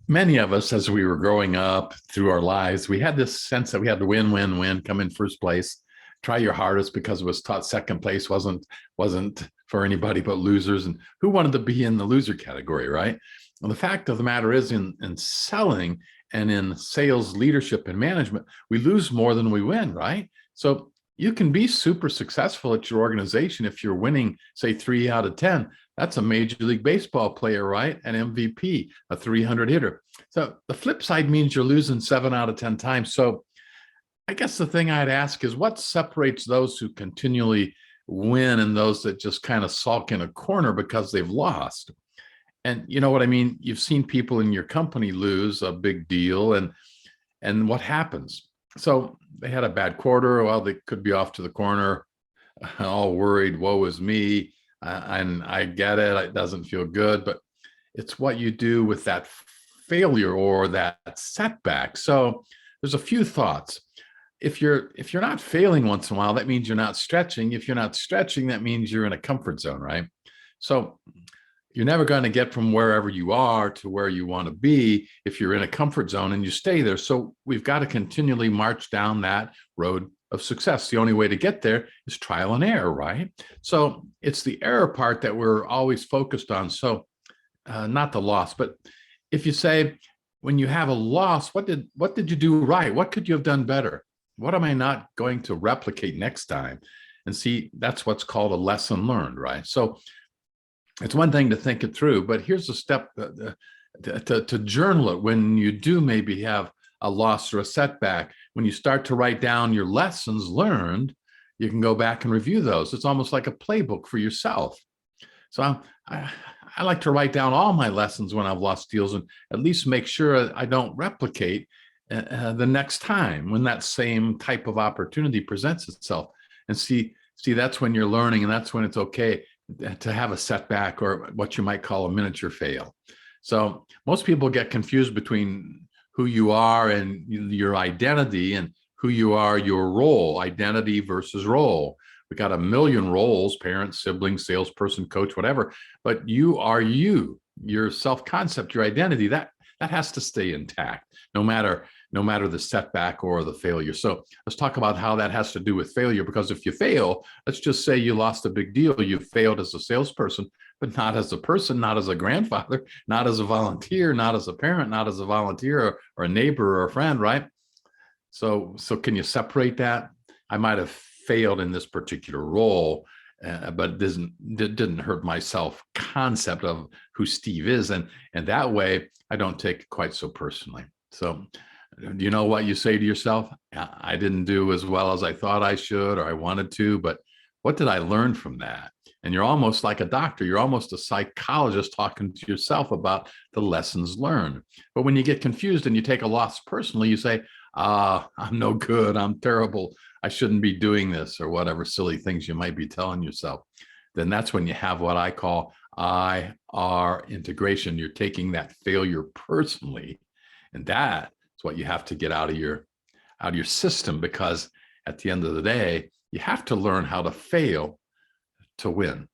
Many of us, as we were growing up through our lives, we had this sense that we had to win, win, win, come in first place, try your hardest because it was taught second place wasn't for anybody but losers. And who wanted to be in the loser category, right? Well, the fact of the matter is, in selling and in sales leadership and management, we lose more than we win, right? So you can be super successful at your organization if you're winning, say, 3 out of 10. That's a Major League Baseball player, right? An MVP, a 300 hitter. So the flip side means you're losing 7 out of 10 times. So I guess the thing I'd ask is what separates those who continually win and those that just kind of sulk in a corner because they've lost? And you know what I mean? You've seen people in your company lose a big deal, and what happens? So they had a bad quarter. Well, they could be off to the corner, all worried, woe is me. And I get it. It doesn't feel good, but it's what you do with that failure or that setback. So there's a few thoughts. If you're not failing once in a while, that means you're not stretching. If you're not stretching, that means you're in a comfort zone, right? So you're never going to get from wherever you are to where you want to be if you're in a comfort zone and you stay there. So we've got to continually march down that road of success. The only way to get there is trial and error, right? So it's the error part that we're always focused on. So not the loss, but if you say when you have a loss, what did you do right? What could you have done better? What am I not going to replicate next time? And see, that's what's called a lesson learned, right? So it's one thing to think it through, but here's a step to journal it when you do maybe have a loss or a setback. When you start to write down your lessons learned, you can go back and review those. It's almost like a playbook for yourself. So I like to write down all my lessons when I've lost deals and at least make sure I don't replicate the next time when that same type of opportunity presents itself. And see, that's when you're learning, and that's when it's okay to have a setback or what you might call a miniature fail. So most people get confused between who you are and your identity and who you are, your role, identity versus role. We got a million roles: parent, sibling, salesperson, coach, whatever. But you are you, your self-concept, your identity, that has to stay intact no matter the setback or the failure. So let's talk about how that has to do with failure, because if you fail, let's just say you lost a big deal. You failed as a salesperson, but not as a person, not as a grandfather, not as a volunteer, not as a parent, not as a volunteer or a neighbor or a friend, right? So can you separate that? I might have failed in this particular role, but it didn't hurt my self concept of who Steve is, and that way I don't take it quite so personally. So, you know what you say to yourself? I didn't do as well as I thought I should or I wanted to, but what did I learn from that? And you're almost like a doctor. You're almost a psychologist talking to yourself about the lessons learned. But when you get confused and you take a loss personally, you say, I'm no good. I'm terrible. I shouldn't be doing this, or whatever silly things you might be telling yourself. Then that's when you have what I call IR integration. You're taking that failure personally. And that is what you have to get out of your system, because at the end of the day, you have to learn how to fail to win.